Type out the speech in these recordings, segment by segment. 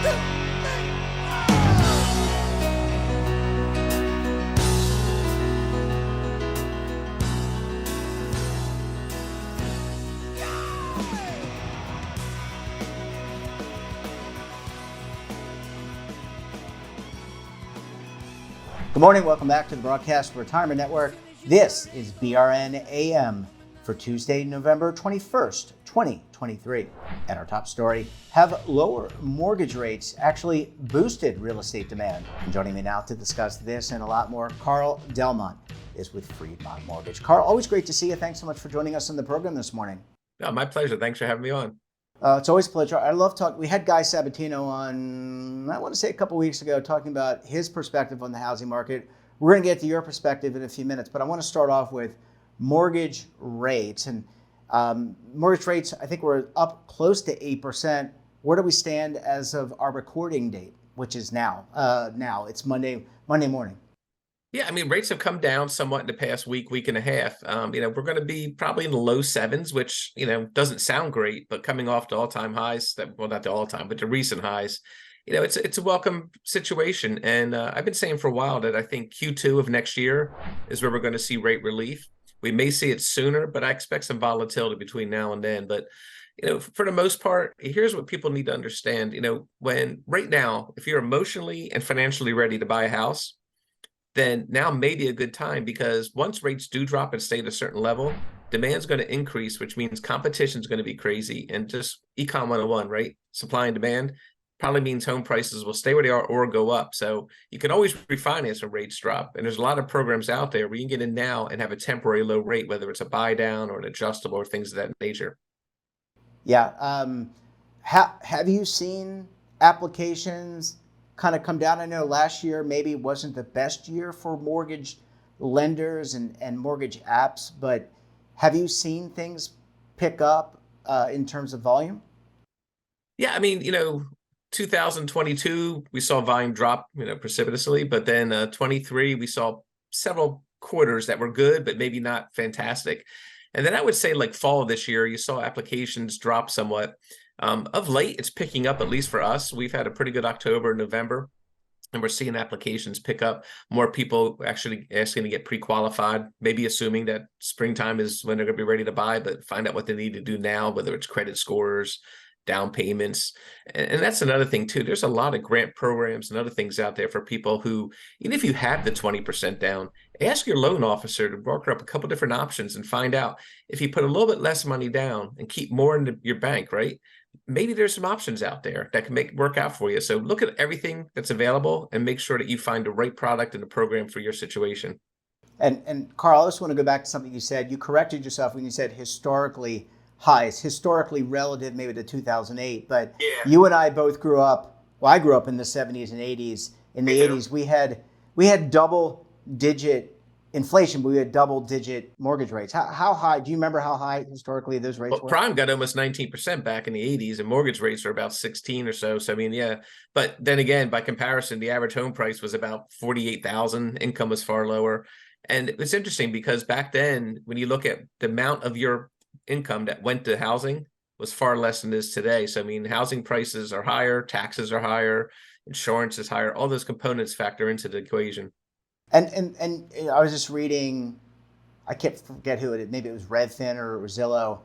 Good morning. Welcome back to the Broadcast Retirement Network. This is BRN AM for Tuesday, November 21st, 2023. And our top story, have lower mortgage rates actually boosted real estate demand? And joining me now to discuss this and a lot more, Carl Delmont is with Freedmont Mortgage. Carl, always great to see you. Thanks so much for joining us on the program this morning. Oh, my pleasure. Thanks for having me on. It's always a pleasure. I love talking. We had Guy Sabatino on, I want to say a couple weeks ago, talking about his perspective on the housing market. We're going to get to your perspective in a few minutes, but I want to start off with mortgage rates. And mortgage rates, I think we're up close to 8%. Where do we stand as of our recording date, which is now? It's Monday morning. Yeah, I mean, rates have come down somewhat in the past week and a half. We're going to be probably in the low sevens, which, doesn't sound great, but coming off the all-time highs, not the all-time, but the recent highs, it's a welcome situation. And I've been saying for a while that I think Q2 of next year is where we're going to see rate relief. We may see it sooner, but I expect some volatility between now and then. But for the most part, here's what people need to understand. When right now, if you're emotionally and financially ready to buy a house, then now may be a good time, because once rates do drop and stay at a certain level, demand's going to increase, which means competition is going to be crazy. And just Econ 101, right? Supply and demand probably means home prices will stay where they are or go up. So you can always refinance when rates drop. And there's a lot of programs out there where you can get in now and have a temporary low rate, whether it's a buy down or an adjustable or things of that nature. Yeah. Have you seen applications kind of come down? I know last year maybe wasn't the best year for mortgage lenders and mortgage apps, but have you seen things pick up in terms of volume? Yeah, I mean, 2022, we saw volume drop, precipitously, but then 23, we saw several quarters that were good, but maybe not fantastic. And then I would say like fall of this year, you saw applications drop somewhat. Of late, it's picking up, at least for us. We've had a pretty good October, November, and we're seeing applications pick up. More people actually asking to get pre-qualified, maybe assuming that springtime is when they're going to be ready to buy, but find out what they need to do now, whether it's credit scores, down payments. And that's another thing too. There's a lot of grant programs and other things out there for people who, even if you have the 20% down, ask your loan officer to broker up a couple different options and find out if you put a little bit less money down and keep more in your bank, right? Maybe there's some options out there that can work out for you. So look at everything that's available and make sure that you find the right product and the program for your situation. And Carl, I just want to go back to something you said. You corrected yourself when you said historically highs, historically relative maybe to 2008. But yeah, you and I both grew up. Well, I grew up in the 70s and 80s. In the 80s, we had double-digit inflation, but we had double-digit mortgage rates. How high? Do you remember how high historically those rates were? Prime got almost 19% back in the 80s, and mortgage rates are about 16 or so. So I mean, yeah. But then again, by comparison, the average home price was about 48,000. Income was far lower, and it's interesting because back then, when you look at the amount of your income that went to housing, was far less than it is today. So I mean, housing prices are higher, taxes are higher, insurance is higher. All those components factor into the equation. And I was just reading, I can't forget who it is, maybe it was Redfin or Zillow.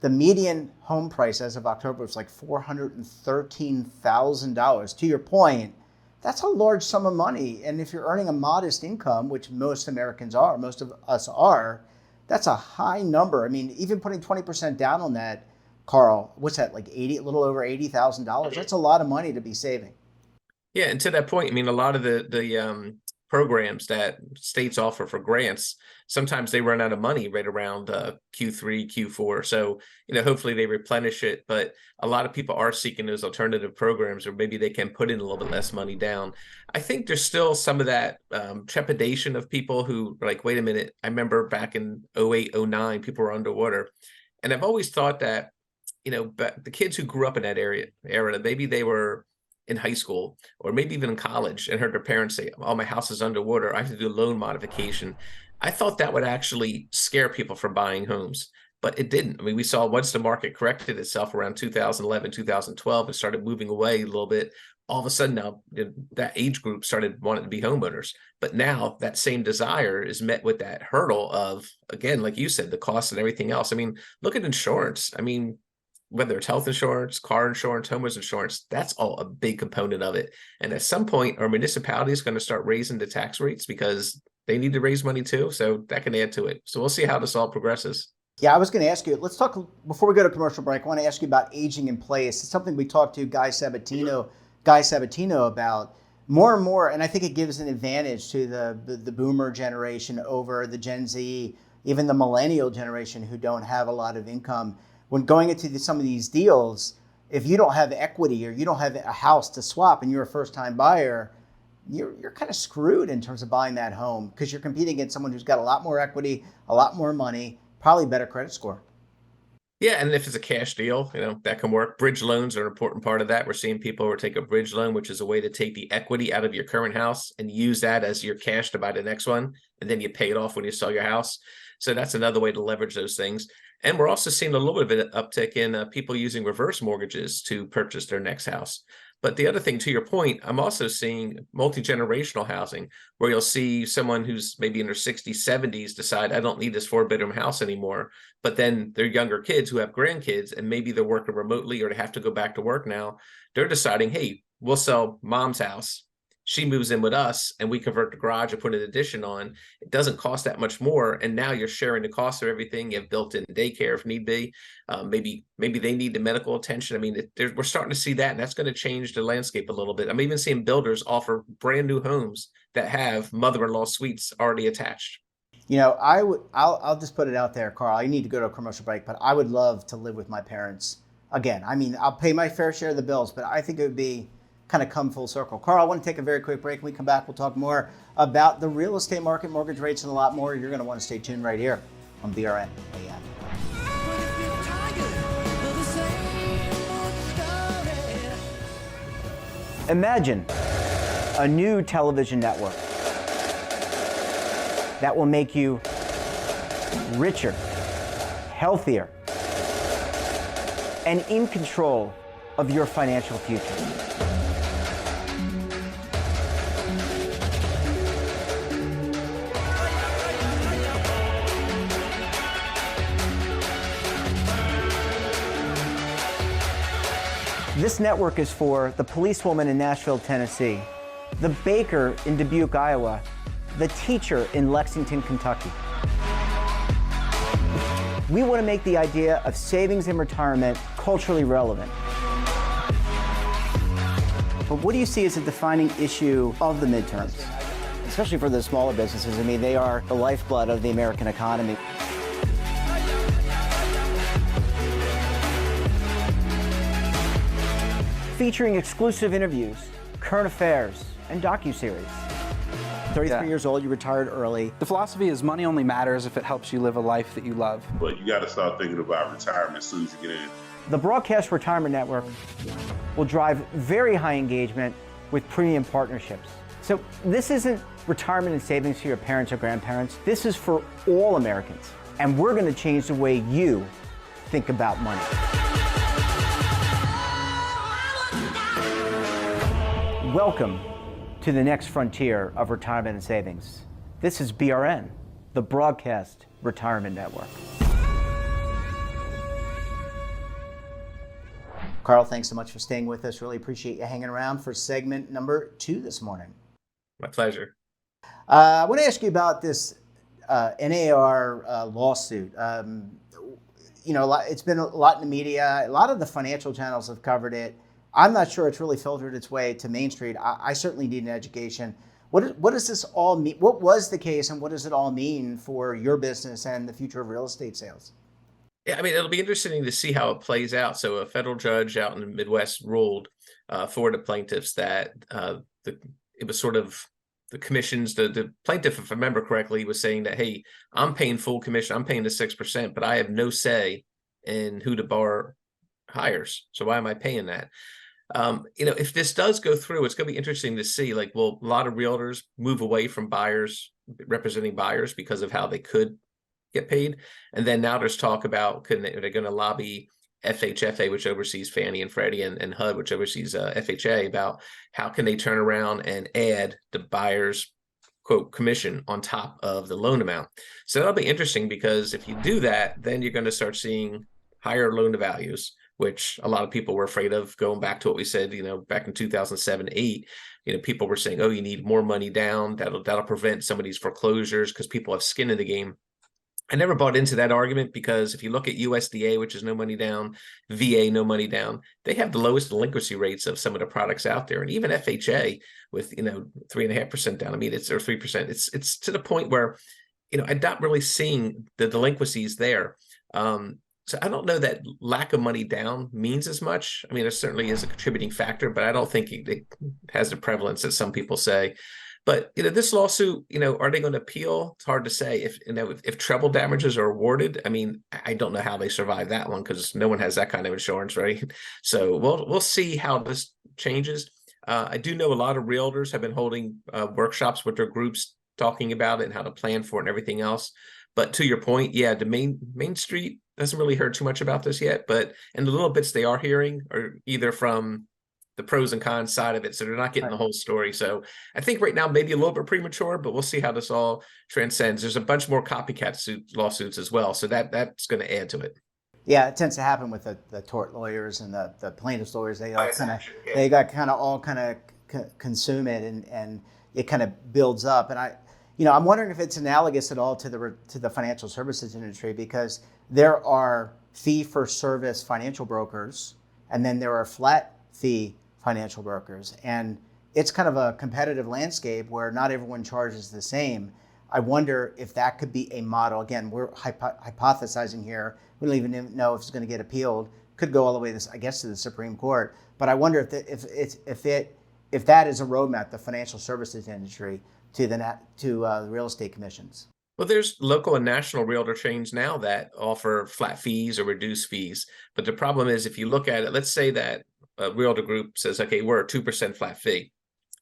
The median home price as of October was like $413,000. To your point, that's a large sum of money. And if you're earning a modest income, which most Americans are, most of us are, that's a high number. I mean, even putting 20% down on that, Carl, what's that, like a little over $80,000? That's a lot of money to be saving. Yeah, and to that point, I mean, a lot of the programs that states offer for grants, sometimes they run out of money right around Q3, Q4. So, hopefully they replenish it. But a lot of people are seeking those alternative programs, or maybe they can put in a little bit less money down. I think there's still some of that trepidation of people who are like, wait a minute, I remember back in 08, 09, people were underwater. And I've always thought that, the kids who grew up in that era, maybe they were in high school or maybe even in college and heard their parents say, oh, my house is underwater, I have to do a loan modification. I thought that would actually scare people from buying homes. but it didn't. I mean, we saw once the market corrected itself around 2011, 2012, and started moving away a little bit, all of a sudden now that age group started wanting to be homeowners. But now that same desire is met with that hurdle of, again, like you said, the cost and everything else. I mean, look at insurance. I mean, whether it's health insurance, car insurance, homeowners insurance, that's all a big component of it. And at some point, our municipality is going to start raising the tax rates because they need to raise money too. So that can add to it. So we'll see how this all progresses. Yeah, I was going to ask you, let's talk, before we go to commercial break, I want to ask you about aging in place. It's something we talked to Guy Sabatino about more and more, and I think it gives an advantage to the boomer generation over the Gen Z, even the millennial generation who don't have a lot of income. When going into some of these deals, if you don't have equity or you don't have a house to swap and you're a first-time buyer, you're kind of screwed in terms of buying that home because you're competing against someone who's got a lot more equity, a lot more money, probably better credit score. Yeah, and if it's a cash deal, that can work. Bridge loans are an important part of that. We're seeing people who take a bridge loan, which is a way to take the equity out of your current house and use that as your cash to buy the next one, and then you pay it off when you sell your house. So that's another way to leverage those things. And we're also seeing a little bit of an uptick in people using reverse mortgages to purchase their next house. But the other thing, to your point, I'm also seeing multi-generational housing where you'll see someone who's maybe in their 60s, 70s decide, I don't need this 4-bedroom house anymore. But then their younger kids who have grandkids and maybe they're working remotely or they have to go back to work now, they're deciding, hey, we'll sell mom's house. She moves in with us and we convert the garage and put an addition on. It doesn't cost that much more. And now you're sharing the cost of everything. You have built-in daycare if need be. Maybe they need the medical attention. I mean, we're starting to see that, and that's going to change the landscape a little bit. I'm even seeing builders offer brand new homes that have mother-in-law suites already attached. I'll just put it out there, Carl. I need to go to a commercial break, but I would love to live with my parents again. I mean, I'll pay my fair share of the bills, but I think it would be kind of come full circle. Carl, I want to take a very quick break. When we come back, we'll talk more about the real estate market, mortgage rates, and a lot more. You're going to want to stay tuned right here on BRN AM. Imagine a new television network that will make you richer, healthier, and in control of your financial future. This network is for the policewoman in Nashville, Tennessee, the baker in Dubuque, Iowa, the teacher in Lexington, Kentucky. We want to make the idea of savings and retirement culturally relevant. But what do you see as a defining issue of the midterms, especially for the smaller businesses? I mean, they are the lifeblood of the American economy. Featuring exclusive interviews, current affairs, and docuseries. 33 years old, you retired early. The philosophy is money only matters if it helps you live a life that you love. But you got to start thinking about retirement as soon as you get in. The Broadcast Retirement Network will drive very high engagement with premium partnerships. So this isn't retirement and savings for your parents or grandparents. This is for all Americans. And we're going to change the way you think about money. Welcome to the next frontier of retirement and savings. This is BRN, the Broadcast Retirement Network. Carl, thanks so much for staying with us. Really appreciate you hanging around for segment number 2 this morning. My pleasure. I want to ask you about this NAR lawsuit. It's been a lot in the media. A lot of the financial channels have covered it. I'm not sure it's really filtered its way to Main Street. I certainly need an education. What does this all mean? What was the case, and what does it all mean for your business and the future of real estate sales? Yeah, I mean, it'll be interesting to see how it plays out. So a federal judge out in the Midwest ruled for the plaintiffs that it was sort of the commissions, the plaintiff, if I remember correctly, was saying that, hey, I'm paying full commission, I'm paying the 6%, but I have no say in who the bar hires. So why am I paying that? If this does go through, it's going to be interesting to see, will a lot of realtors move away from buyers, representing buyers because of how they could get paid. And then now there's talk about they're going to lobby FHFA, which oversees Fannie and Freddie, and HUD, which oversees FHA, about how can they turn around and add the buyer's quote commission on top of the loan amount. So that'll be interesting, because if you do that, then you're going to start seeing higher loan to values, which a lot of people were afraid of. Going back to what we said, back in 2007, 8, people were saying, oh, you need more money down. That'll prevent some of these foreclosures because people have skin in the game. I never bought into that argument, because if you look at USDA, which is no money down, VA, no money down, they have the lowest delinquency rates of some of the products out there. And even FHA with, 3.5% down. I mean, it's, or 3%. It's to the point where, I'm not really seeing the delinquencies there. So I don't know that lack of money down means as much. I mean, it certainly is a contributing factor, but I don't think it has the prevalence that some people say. But this lawsuit, are they going to appeal? It's hard to say. If treble damages are awarded, I mean, I don't know how they survive that one, because no one has that kind of insurance, right? So we'll see how this changes. I do know a lot of realtors have been holding workshops with their groups, talking about it and how to plan for it and everything else. But to your point, yeah, the Main Street doesn't really hear too much about this yet. But in the little bits they are hearing are either from the pros and cons side of it, so they're not getting the whole story. So I think right now maybe a little bit premature, but we'll see how this all transcends. There's a bunch more copycat lawsuits as well, so that's going to add to it. Yeah, it tends to happen with the tort lawyers and the plaintiffs lawyers. They all kind of consume it, and it kind of builds up. And I'm wondering if it's analogous at all to the financial services industry, because there are fee for service financial brokers, and then there are flat fee financial brokers, and it's kind of a competitive landscape where not everyone charges the same. I wonder if that could be a model. Again, we're hypothesizing here. We don't even know if it's going to get appealed. Could go all the way, to the Supreme Court. But I wonder if that is a roadmap, the financial services industry, to the real estate commissions. Well, there's local and national realtor chains now that offer flat fees or reduced fees. But the problem is, if you look at it, let's say that a realtor group says, okay, we're a 2% flat fee.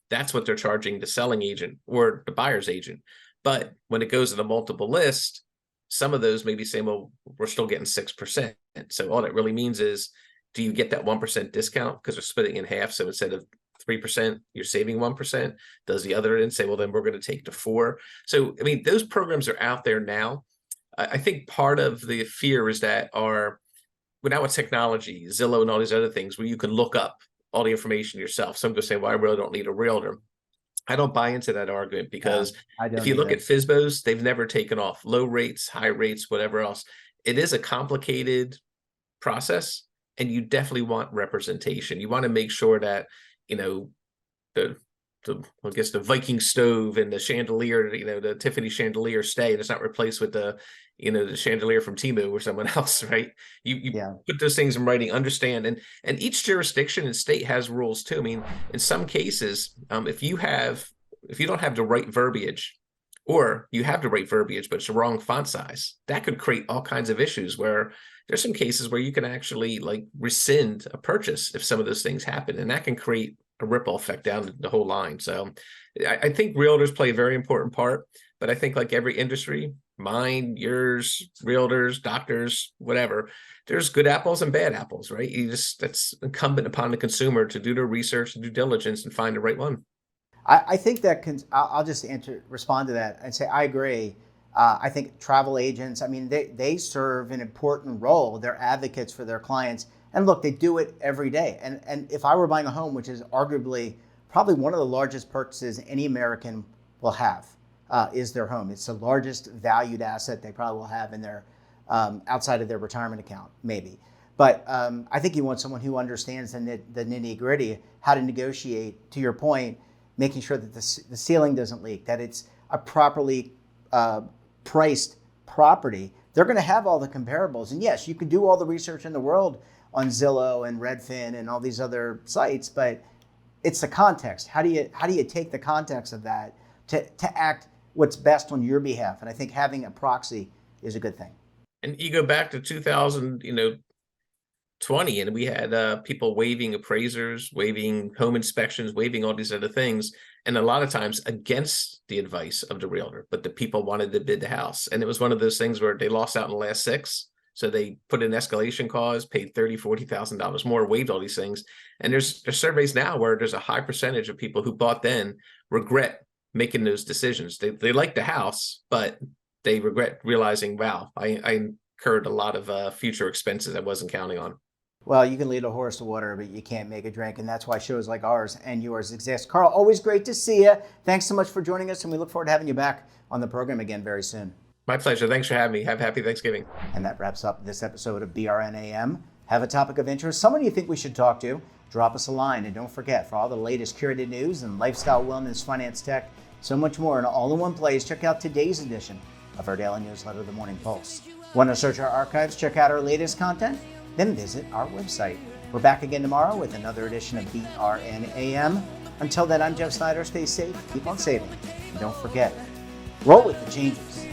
That's what they're charging the selling agent or the buyer's agent. But when it goes to the multiple list, some of those maybe say, well, we're still getting 6%. So all that really means is, do you get that 1% discount because they're splitting in half? So instead of 3%, you're saving 1%. Does the other end say, well, then we're going to take the 4%? So, I mean, those programs are out there now. I think part of the fear is that now with technology, Zillow and all these other things, where you can look up all the information yourself. Some go say, well, I really don't need a realtor. I don't buy into that argument, because if you look at FSBOs, they've never taken off. Low rates, high rates, whatever else. It is a complicated process, and you definitely want representation. You want to make sure that, I guess the Viking stove and the chandelier, the Tiffany chandelier stay, and it's not replaced with the chandelier from Temu or someone else, right? You put those things in writing, understand, and each jurisdiction and state has rules too. I mean, in some cases, if you don't have the right verbiage, or you have the right verbiage, but it's the wrong font size, that could create all kinds of issues, where there's some cases where you can actually rescind a purchase if some of those things happen, and that can create a ripple effect down the whole line. So I think realtors play a very important part, but I think like every industry, mine, yours, realtors, doctors, whatever, there's good apples and bad apples, right? That's incumbent upon the consumer to do their research and due diligence and find the right one. I think that I'll just respond to that and say, I agree. I think travel agents, I mean, they serve an important role. They're advocates for their clients. And look, they do it every day. And if I were buying a home, which is arguably probably one of the largest purchases any American will have, is their home. It's the largest valued asset they probably will have in their outside of their retirement account, maybe. But I think you want someone who understands the nitty gritty, how to negotiate, to your point, making sure that the ceiling doesn't leak, that it's a properly priced property. They're going to have all the comparables. And yes, you can do all the research in the world on Zillow and Redfin and all these other sites, but it's the context. How do you take the context of that to act what's best on your behalf? And I think having a proxy is a good thing. And you go back to 2020, and we had people waiving appraisers, waiving home inspections, waiving all these other things. and a lot of times against the advice of the realtor, but the people wanted to bid the house. And it was one of those things where they lost out in the last 6. So they put an escalation clause, paid $30,000, $40,000 more, waived all these things. And there's surveys now where there's a high percentage of people who bought then regret making those decisions. They like the house, but they regret realizing, wow, I incurred a lot of future expenses I wasn't counting on. Well, you can lead a horse to water, but you can't make it drink. And that's why shows like ours and yours exist. Carl, always great to see you. Thanks so much for joining us. And we look forward to having you back on the program again very soon. My pleasure. Thanks for having me. Have a happy Thanksgiving. And that wraps up this episode of BRNAM. Have a topic of interest, someone you think we should talk to, drop us a line. And don't forget, for all the latest curated news and lifestyle, wellness, finance, tech, so much more, and all in one place, check out today's edition of our daily newsletter, The Morning Pulse. Want to search our archives, check out our latest content? Then visit our website. We're back again tomorrow with another edition of BRNAM. Until then, I'm Jeff Snyder. Stay safe, keep on saving, and don't forget, roll with the changes.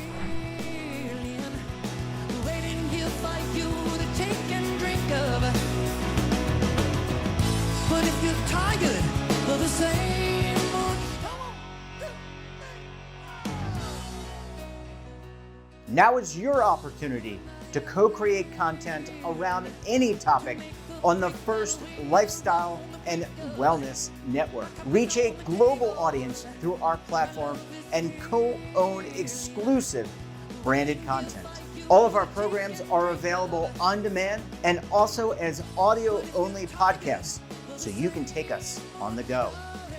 Now is your opportunity to co-create content around any topic on the First Lifestyle and Wellness Network. Reach a global audience through our platform and co-own exclusive branded content. All of our programs are available on demand and also as audio-only podcasts, so you can take us on the go.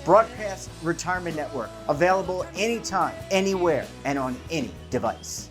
Broadcast Retirement Network, available anytime, anywhere, and on any device.